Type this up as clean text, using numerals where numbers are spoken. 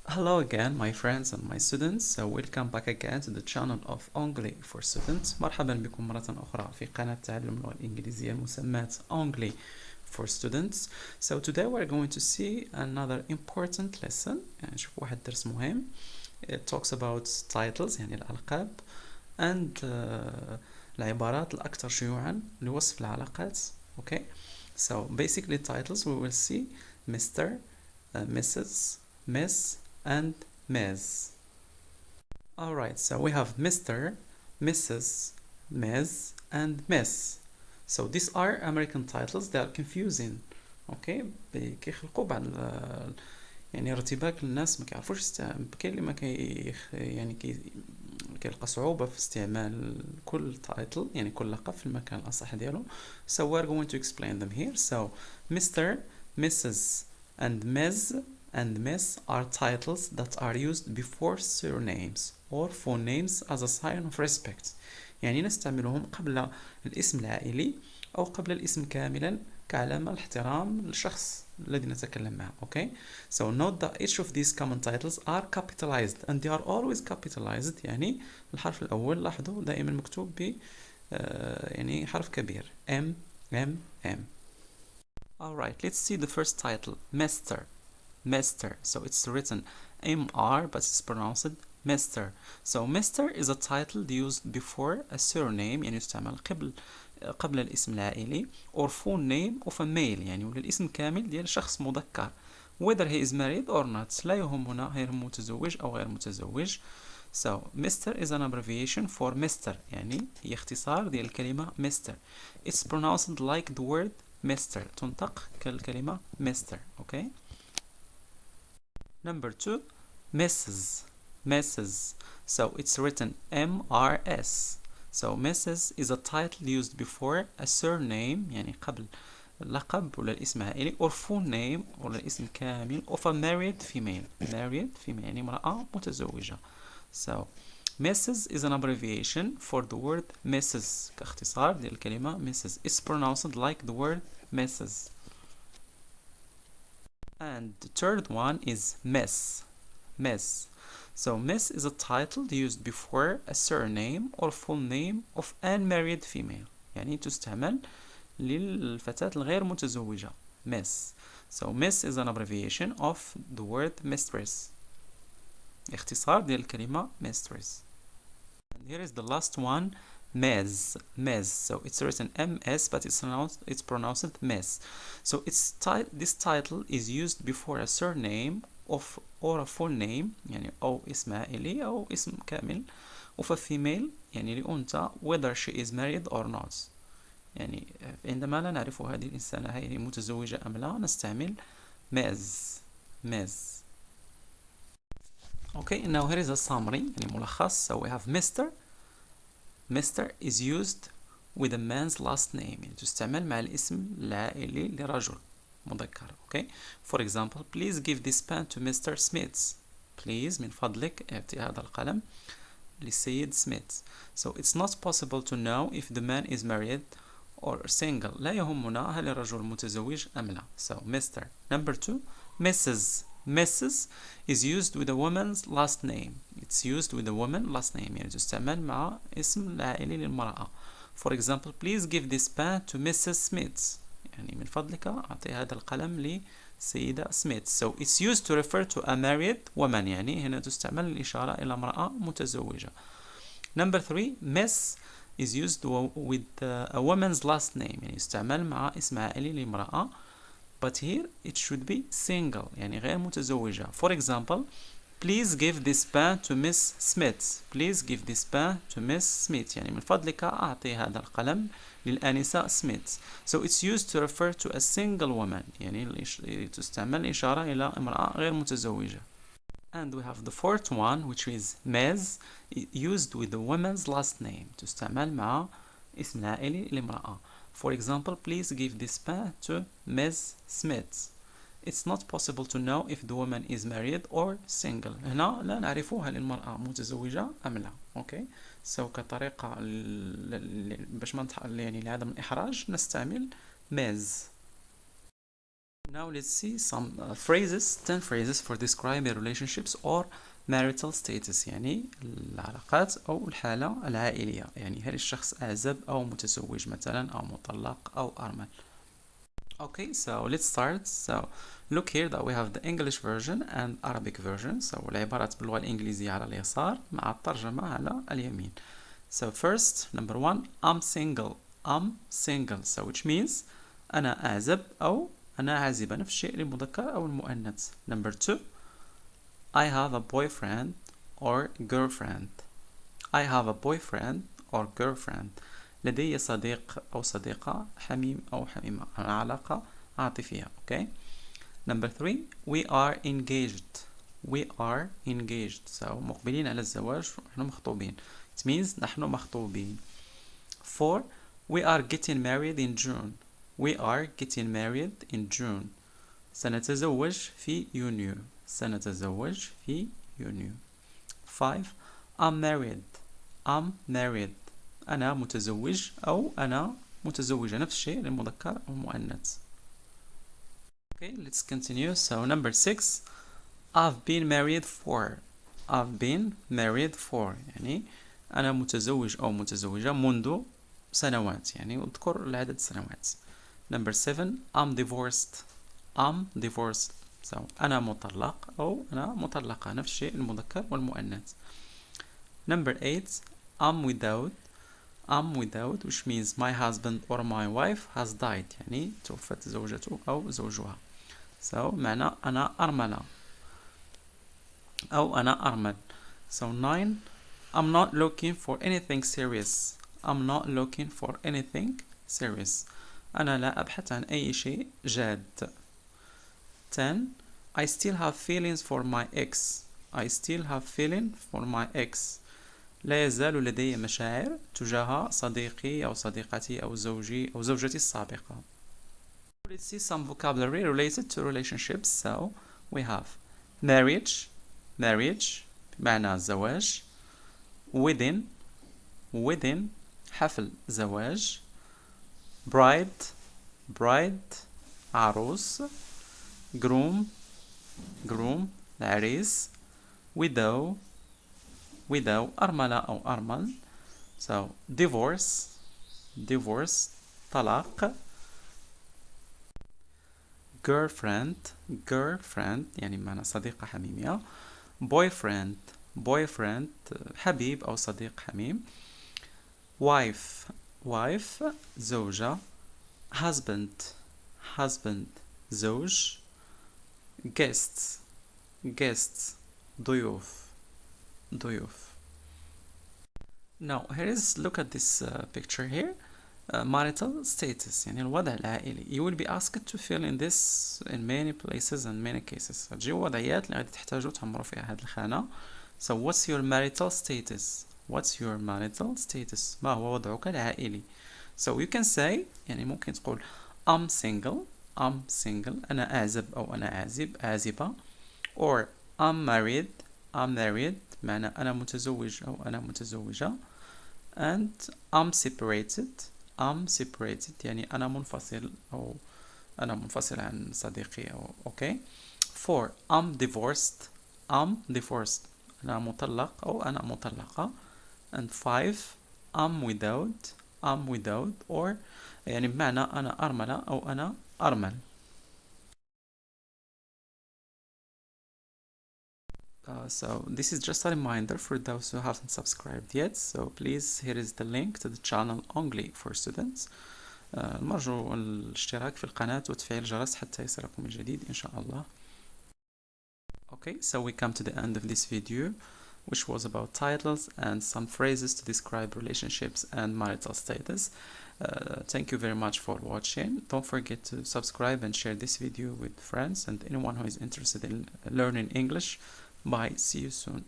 Hello again, my friends and my students. So welcome back again to the channel of Anglais for Students. مرحبا بكم مرة أخرى في قناة تعلم اللغة الإنجليزية المسماة Anglais for Students. So today we're going to see another important lesson. يعني نشوف واحد درس مهم. It talks about titles يعني الألقاب and العبارات الأكثر شيوعا لوصف العلاقات. Okay. So basically titles we will see Mr, Mrs, Miss and Ms. Alright, so we have Mr, Mrs, Ms and Miss. So these are American titles. They are confusing. Okay, كيخلقوا بعض يعني ارتباك الناس ما كيعرفوش كاين اللي ما كيلقى صعوبة في استعمال كل title يعني كل لقب في المكان الأصح ديالو. So we're going to explain them here. So Mr, Mrs and Ms and Miss are titles that are used before surnames or phone names as a sign of respect. يعني نستعملهم قبل الاسم العائلي أو قبل الاسم كاملا كعلامة الاحترام للشخص الذي نتكلم معه. Okay? So note that each of these common titles are capitalized and they are always capitalized. يعني الحرف الأول لاحظوا دائما مكتوب ب يعني حرف كبير M M M. Alright, let's see the first title, Mr. Mr. So it's written M-R but it's pronounced Mr. So Mr is a title used before a surname يعني يستعمل قبل الاسم العائلي or full name of a male يعني ولا الاسم كامل ديال شخص مذكر whether he is married or not لا يهمنا غير متزوج أو غير متزوج. So Mr is an abbreviation for Mr يعني هي اختصار ديال الكلمة Mr. It's pronounced like the word Mr. تنطق كالكلمة Mr. Okay. Number 2, Mrs. Mrs. So it's written M-R-S. So Mrs is a title used before a surname يعني قبل اللقب ولا الاسم العائلي or full name ولا الاسم كامل of a married female. Married female يعني امرأة متزوجة. So Mrs is an abbreviation for the word Mrs. كاختصار ديال الكلمة Mrs. It's pronounced like the word Mrs. And the third one is Miss. Miss. So Miss is a title used before a surname or full name of unmarried female. يعني تستعمل للفتاة الغير متزوجة. Miss. So Miss is an abbreviation of the word mistress. اختصار ديال الكلمة mistress. And here is the last one. Ms. Ms. So it's written M-S but it's pronounced Ms. So this title is used before a surname of or a full name يعني أو اسم عائلي أو اسم كامل of a female يعني لأنثى whether she is married or not. يعني عندما لا نعرف هذه الإنسانة هي متزوجة أم لا نستعمل Ms. Ms. Okay, now here is a summary يعني ملخص. So we have Mr. Mr is used with a man's last name يعني تستعمل مع الاسم العائلي لرجل مذكر. Okay. For example, please give this pen to Mr. Smith. Please من فضلك اعطي هذا القلم للسيد سميث. So it's not possible to know if the man is married or single. لا يهمنا هل الرجل متزوج أم لا. So Mr. Number 2, Mrs. Mrs is used with a woman's last name. It's used with a woman last name يعني تستعمل مع اسم العائلي للمرأة. For example, please give this pen to Mrs. Smith. يعني من فضلك أعطي هذا القلم لسيدة سميث. So it's used to refer to a married woman يعني هنا تستعمل الإشارة إلى امرأة متزوجة. Number 3, Miss is used with a woman's last name يعني يستعمل مع اسم عائلي لامرأة. But here it should be single يعني غير متزوجة. For example, please give this pen to Miss Smith. Please give this pen to Miss Smith يعني من فضلك أعطي هذا القلم للآنسة سميث. So it's used to refer to a single woman يعني تستعمل إشارة إلى امرأة غير متزوجة. And we have the fourth one which is Ms used with the woman's last name تستعمل مع اسم عائلي لامرأة. For example, please give this pen to Ms. Smith. It's not possible to know if the woman is married or single. هنا لا نعرف هل المرأة متزوجة أم لا. Okay. So كطريقة باش ما يعني لعدم الإحراج نستعمل Ms. Now let's see some phrases 10 phrases for describing relationships or marital status يعني العلاقات أو الحالة العائلية يعني هل الشخص أعزب أو متزوج مثلا أو مطلق أو أرمل. Okay, so let's start. So look here that we have the English version and Arabic version. So العبارات باللغة الإنجليزية على اليسار مع الترجمة على اليمين. So first, number one, I'm single. I'm single. So which means أنا أعزب أو أنا عازبة نفس الشيء للمذكر أو المؤنث. Number two, I have a boyfriend or girlfriend. I have a boyfriend or girlfriend. لدي صديق أو صديقة حميم أو حميمة علاقة عاطفية. Okay. Number three, we are engaged. We are engaged. So مقبلين على الزواج ونحن مخطوبين. It means نحن مخطوبين. Four, we are getting married in June. We are getting married in June. سنتزوج في يونيو. سنتزوج في يونيو. 5. I'm married. I'm married. أنا متزوج أو أنا متزوجة نفس الشيء للمذكر أو المؤنث. Okay, let's continue. So number 6. I've been married for. I've been married for يعني أنا متزوج أو متزوجة منذ سنوات يعني اذكر العدد سنوات. Number 7. I'm divorced. I'm divorced. So أنا مطلق أو أنا مطلقة نفس الشيء المذكر والمؤنث. Number 8. I'm without. I'm without which means my husband or my wife has died يعني توفت زوجته أو زوجها. So معنى أنا أرملة أو أنا أرمل. So 9. I'm not looking for anything serious. I'm not looking for anything serious. أنا لا أبحث عن أي شيء جاد. 10. I still have feelings for my ex. I still have feelings for my ex. لا يزال لدي مشاعر تجاه صديقي أو صديقتي أو زوجي أو زوجتي السابقة. Let's see some vocabulary related to relationships. So we have marriage. Marriage بمعنى الزواج. Wedding. Wedding حفل زواج. Bride. Bride عروس. Groom. Groom العريس. Widow. Widow أرملة أو أرمل. So divorce. Divorce طلاق. Girlfriend. Girlfriend يعني معنى صديقة حميمية. Boyfriend. Boyfriend حبيب أو صديق حميم. Wife. Wife زوجة. Husband. Husband زوج. Guests. Guests ضيوف. ضيوف. Now here is look at this picture here. Marital status يعني الوضع العائلي. You will be asked to fill in this in many places and many cases. هتجيو وضعيات اللي غادي تحتاجوا تمروا فيها هذه الخانة. So what's your marital status? What's your marital status? ما هو وضعك العائلي? So you can say يعني ممكن تقول I'm single. I'm single. أنا أعزب أو أنا عازب عازبة. Or I'm married. I'm married. معنى أنا متزوج أو أنا متزوجة. And I'm separated. I'm separated يعني أنا منفصل أو أنا منفصل عن صديقي أو okay. 4. I'm divorced. I'm divorced. أنا مطلق أو أنا مطلقة. And 5. I'm without. I'm without or يعني بمعنى أنا أرملة أو أنا أرمل. So this is just a reminder for those who haven't subscribed yet. So please, here is the link to the channel Anglais for students. نرجو الاشتراك في القناة وتفعيل الجرس حتى يصلكم الجديد إن شاء الله. Okay, so we come to the end of this video, which was about titles and some phrases to describe relationships and marital status. Thank you very much for watching. Don't forget to subscribe and share this video with friends and anyone who is interested in learning English. Bye. See you soon.